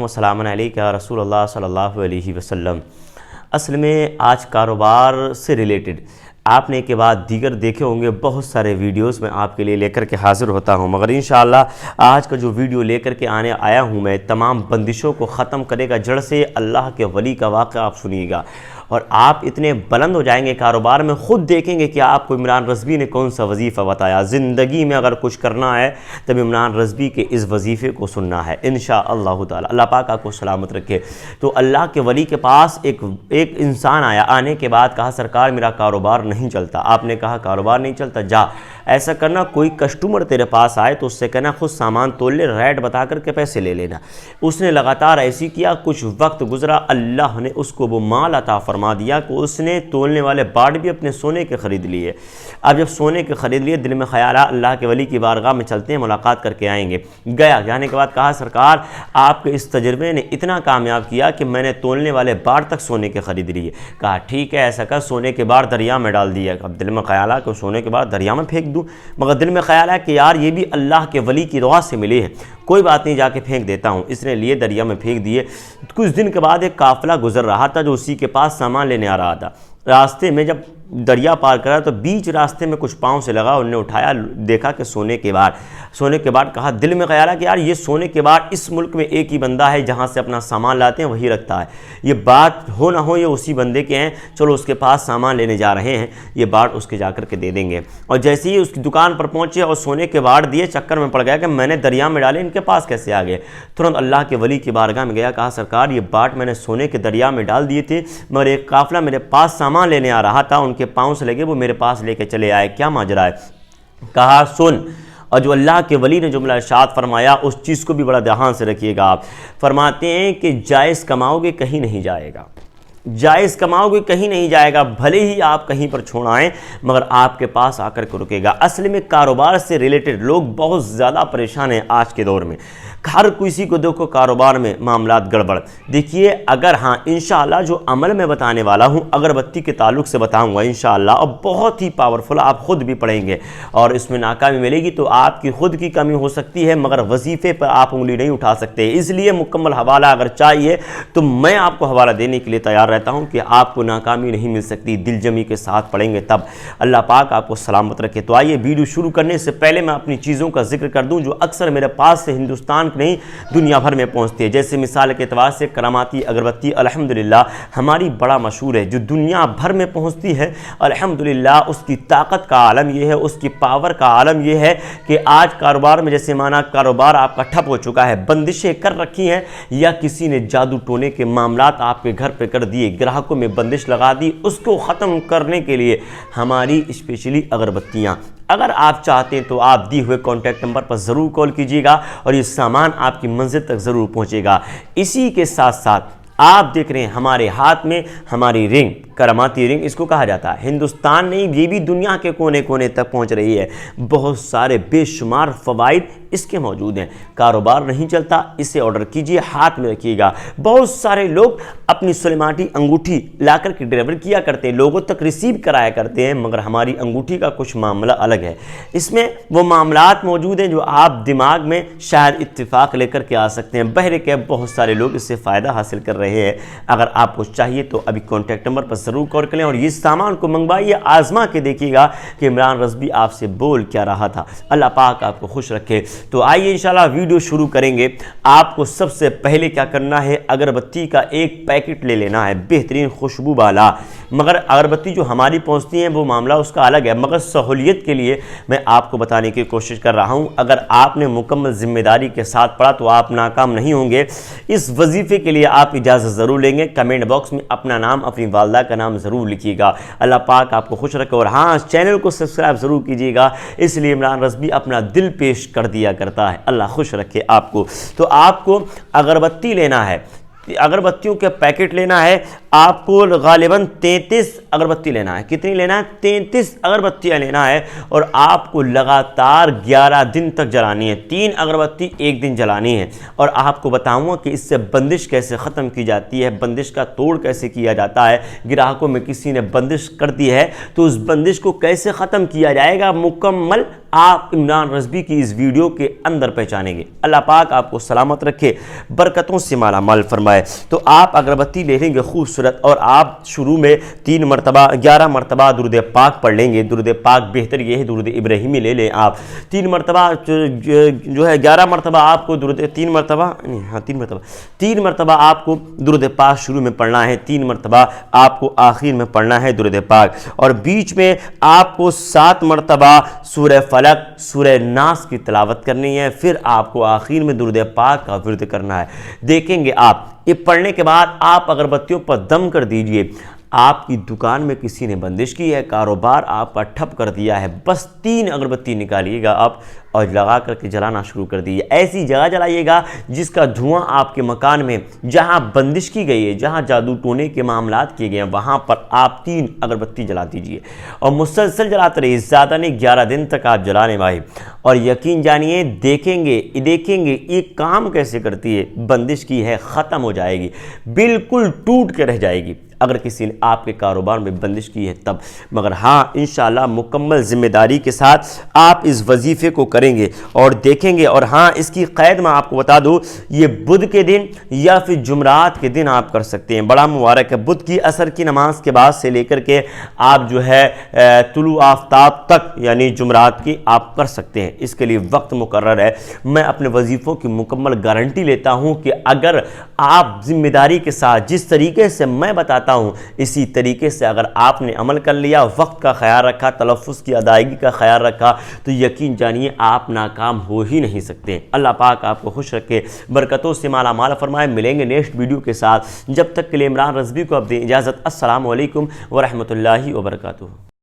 السلام علیکم رسول اللہ صلی اللہ علیہ وسلم۔ اصل میں آج کاروبار سے ریلیٹڈ آپ نے کے بعد دیگر دیکھے ہوں گے بہت سارے ویڈیوز میں آپ کے لیے لے کر کے حاضر ہوتا ہوں، مگر انشاءاللہ آج کا جو ویڈیو لے کر کے آیا ہوں میں تمام بندشوں کو ختم کرے گا جڑ سے۔ اللہ کے ولی کا واقعہ آپ سنیے گا اور آپ اتنے بلند ہو جائیں گے کاروبار میں، خود دیکھیں گے کہ آپ کو عمران رضوی نے کون سا وظیفہ بتایا۔ زندگی میں اگر کچھ کرنا ہے تب عمران رضوی کے اس وظیفے کو سننا ہے انشاءاللہ تعالی۔ اللہ پاک آپ کو سلامت رکھے۔ تو اللہ کے ولی کے پاس ایک انسان آیا، آنے کے بعد کہا سرکار میرا کاروبار نہیں چلتا۔ آپ نے کہا کاروبار نہیں چلتا، جا ایسا کرنا کوئی کسٹمر تیرے پاس آئے تو اس سے کہنا خود سامان تول لے، ریٹ بتا کر کے پیسے لے لینا۔ اس نے لگاتار ایسی کیا، کچھ وقت گزرا، اللہ نے اس کو وہ مال عطا فرما دیا کہ اس نے تولنے والے باڑ بھی اپنے سونے کے خرید لیے۔ اب جب سونے کے خرید لیے، دل میں خیال آیا اللہ کے ولی کی بارگاہ میں چلتے ہیں، ملاقات کر کے آئیں گے۔ گیا، جانے کے بعد کہا سرکار آپ کے اس تجربے نے اتنا کامیاب کیا کہ میں نے تولنے والے باڑ تک سونے کے خرید لیے۔ کہا ٹھیک ہے ایسا کر، سونے کے باڑ دریا میں ڈال دیا۔ اب دل میں خیال آیا کہ سونے کے باڑ دریا میں پھینک دوں، مگر دل میں خیال ہے کہ یار یہ بھی اللہ کے ولی کی دعا سے ملے ہیں، کوئی بات نہیں جا کے پھینک دیتا ہوں۔ اس نے لیے دریا میں پھینک دیے۔ کچھ دن کے بعد ایک قافلہ گزر رہا تھا جو اسی کے پاس سامان لینے آ رہا تھا۔ راستے میں جب دریا پار کرا تو بیچ راستے میں کچھ پاؤں سے لگا، انہوں نے اٹھایا، دیکھا کہ سونے کے بار کہا دل میں خیال ہے کہ یار یہ سونے کے بار اس ملک میں ایک ہی بندہ ہے جہاں سے اپنا سامان لاتے ہیں وہی رکھتا ہے، یہ بات ہو نہ ہو یہ اسی بندے کے ہیں، چلو اس کے پاس سامان لینے جا رہے ہیں، یہ بار اس کے جا کر کے دے دیں گے۔ اور جیسے ہی اس کی دکان پر پہنچے اور سونے کے بار دیے، چکر میں پڑ گیا کہ میں نے دریا میں ڈالے، ان کے پاس کیسے آ گئے۔ ترنت اللہ کے ولی کی بارگاہ میں گیا، کہا سرکار یہ باٹ میں نے سونے کے دریا میں ڈال دیے تھے، مگر ایک قافلہ میرے پاس سامان لینے آ رہا تھا، ان کے پاؤں سے لگے، وہ میرے پاس لے کے چلے آئے، کیا ماجرا ہے؟ کہا سن۔ اور جو اللہ کے ولی نے جملہ ارشاد فرمایا اس چیز کو بھی بڑا دھیان سے رکھیے گا۔ آپ فرماتے ہیں کہ جائز کماؤ گے کہیں نہیں جائے گا، جائز کماؤ گے کہیں نہیں جائے گا، بھلے ہی آپ کہیں پر چھوڑ آئیں مگر آپ کے پاس آ کر کے رکے گا۔ اصل میں کاروبار سے ریلیٹڈ لوگ بہت زیادہ پریشان ہیں آج کے دور میں، ہر کسی کو دیکھو کاروبار میں معاملات گڑبڑ۔ دیکھیے اگر ہاں انشاءاللہ جو عمل میں بتانے والا ہوں اگربتی کے تعلق سے بتاؤں گا انشاءاللہ، اور بہت ہی پاورفل، آپ خود بھی پڑھیں گے اور اس میں ناکامی ملے گی تو آپ کی خود کی کمی ہو سکتی ہے، مگر وظیفے پر آپ انگلی نہیں اٹھا سکتے۔ اس لیے مکمل حوالہ اگر چاہیے تو میں آپ کو حوالہ دینے کے لیے تیار رہتا ہوں کہ آپ کو ناکامی نہیں مل سکتی، دل جمی کے ساتھ پڑھیں گے تب۔ اللہ پاک آپ کو سلامت رکھے۔ تو آئیے ویڈیو شروع کرنے سے پہلے میں اپنی چیزوں کا ذکر کر دوں جو اکثر میرے پاس سے ہندوستان نہیں دنیا بھر میں پہنچتی ہے۔ جیسے مثال کے اعتبار سے کراماتی اگربتی الحمدللہ ہماری بڑا مشہور ہے، جو دنیا بھر میں پہنچتی ہے الحمدللہ۔ اس کی طاقت کا عالم یہ ہے، اس کی پاور کا عالم یہ ہے کہ آج کاروبار میں جیسے مانا کاروبار آپ کا ٹھپ ہو چکا ہے، بندشیں کر رکھی ہیں یا کسی نے جادو ٹونے کے معاملات آپ کے گھر پہ کر دیے، گراہکوں میں بندش لگا دی، اس کو ختم کرنے کے لیے ہماری اسپیشلی اگربتیاں، اگر آپ چاہتے ہیں تو آپ دی ہوئے کانٹیکٹ نمبر پر ضرور کال کیجیے گا اور یہ سامان آپ کی منزل تک ضرور پہنچے گا۔ اسی کے ساتھ ساتھ آپ دیکھ رہے ہیں ہمارے ہاتھ میں ہماری رنگ، کراماتی رنگ اس کو کہا جاتا ہے، ہندوستان نہیں یہ بھی دنیا کے کونے کونے تک پہنچ رہی ہے۔ بہت سارے بے شمار فوائد اس کے موجود ہیں۔ کاروبار نہیں چلتا، اسے آرڈر کیجئے، ہاتھ میں رکھیے گا۔ بہت سارے لوگ اپنی سلیماتی انگوٹھی لا کر کے ڈیلیور کیا کرتے ہیں، لوگوں تک ریسیو کرایا کرتے ہیں، مگر ہماری انگوٹھی کا کچھ معاملہ الگ ہے۔ اس میں وہ معاملات موجود ہیں جو آپ دماغ میں شاید اتفاق لے کر کے آ سکتے ہیں، بہرکیف بہت سارے لوگ اس سے فائدہ حاصل کر رہے ہیں۔ اگر آپ کو چاہیے تو ابھی کانٹیکٹ نمبر پر ضرور کال کریں اور یہ سامان کو منگوائیے، آزما کے دیکھیے گا کہ عمران رضوی آپ سے بول کیا رہا تھا۔ اللہ پاک آپ کو خوش رکھے۔ تو آئیے انشاءاللہ ویڈیو شروع کریں گے۔ آپ کو سب سے پہلے کیا کرنا ہے، اگربتی کا ایک پیکٹ لے لینا ہے، بہترین خوشبو والا۔ مگر اگربتی جو ہماری پہنچتی ہیں وہ معاملہ اس کا الگ ہے، مگر سہولیت کے لیے میں آپ کو بتانے کی کوشش کر رہا ہوں۔ اگر آپ نے مکمل ذمہ داری کے ساتھ پڑھا تو آپ ناکام نہیں ہوں گے۔ اس وظیفے کے لیے آپ اجازت ضرور لیں گے، کمنٹ باکس میں اپنا نام، اپنی والدہ کا نام ضرور لکھیے گا۔ اللہ پاک آپ کو خوش رکھے، اور ہاں چینل کو سبسکرائب ضرور کیجیے گا، اس لیے عمران رضوی اپنا دل پیش کر دیا کرتا ہے۔ اللہ خوش رکھے آپ کو۔ تو آپ کو اگربتی لینا ہے، اگربتیوں کے پیکٹ لینا ہے، آپ کو غالباً 33 اگربتی لینا ہے۔ کتنی لینا ہے؟ 33 اگربتیاں لینا ہے، اور آپ کو لگاتار 11 دن تک جلانی ہے، 3 اگربتی ایک دن جلانی ہے۔ اور آپ کو بتاؤں گا کہ اس سے بندش کیسے ختم کی جاتی ہے، بندش کا توڑ کیسے کیا جاتا ہے۔ گراہکوں میں کسی نے بندش کر دی ہے تو اس بندش کو کیسے ختم کیا جائے گا، مکمل آپ عمران رضوی کی اس ویڈیو کے اندر پہچانیں گے۔ اللہ پاک آپ کو سلامت رکھے، برکتوں سے مالا مال فرمائے۔ تو آپ اگربتی لے لیں گے خوبصورت، اور آپ شروع میں 3 مرتبہ 11 مرتبہ درود پاک پڑھ لیں گے۔ درود پاک بہتر یہ ہے درود ابراہیمی لے لیں آپ 3 مرتبہ، جو ہے 11 مرتبہ آپ کو درود 3 مرتبہ آپ کو درود پاک شروع میں پڑھنا ہے، 3 مرتبہ آپ کو آخر میں پڑھنا ہے درود پاک، اور بیچ میں آپ کو 7 مرتبہ سورہ فلق سورہ ناس کی تلاوت کرنی ہے، پھر آپ کو آخر میں درود پاک کا ورد کرنا ہے۔ دیکھیں گے آپ یہ پڑھنے کے بعد آپ اگربتیوں پر دم کر دیجئے۔ آپ کی دکان میں کسی نے بندش کی ہے، کاروبار آپ کا ٹھپ کر دیا ہے، بس 3 اگربتی نکالیے گا آپ اور لگا کر کے جلانا شروع کر دیجیے۔ ایسی جگہ جلائیے گا جس کا دھواں آپ کے مکان میں جہاں بندش کی گئی ہے، جہاں جادو ٹونے کے معاملات کیے گئے ہیں، وہاں پر آپ 3 اگربتی جلا دیجیے اور مسلسل جلاتے رہیے، زیادہ نہیں 11 دن تک آپ جلانے والے، اور یقین جانیے دیکھیں گے یہ کام کیسے کرتی ہے۔ بندش کی ہے ختم ہو جائے گی، بالکل ٹوٹ کے رہ جائے گی اگر کسی نے آپ کے کاروبار میں بندش کی ہے تب، مگر ہاں انشاءاللہ مکمل ذمہ داری کے ساتھ آپ اس وظیفے کو کریں گے اور دیکھیں گے۔ اور ہاں اس کی قید میں آپ کو بتا دوں، یہ بدھ کے دن یا پھر جمعرات کے دن آپ کر سکتے ہیں، بڑا مبارک ہے۔ بدھ کی عصر کی نماز کے بعد سے لے کر کے آپ جو ہے طلوع آفتاب تک یعنی جمعرات کی آپ کر سکتے ہیں، اس کے لیے وقت مقرر ہے۔ میں اپنے وظیفوں کی مکمل گارنٹی لیتا ہوں کہ اگر آپ ذمہ داری کے ساتھ جس طریقے سے میں بتاتا ہوں اسی طریقے سے اگر آپ نے عمل کر لیا، وقت کا خیال رکھا، تلفظ کی ادائیگی کا خیال رکھا، تو یقین جانیے آپ ناکام ہو ہی نہیں سکتے۔ اللہ پاک آپ کو خوش رکھے، برکتوں سے مالا مال فرمائے۔ ملیں گے نیکسٹ ویڈیو کے ساتھ، جب تک کے لیے عمران رضوی کو اب دیں اجازت۔ السلام علیکم ورحمۃ اللہ وبرکاتہ۔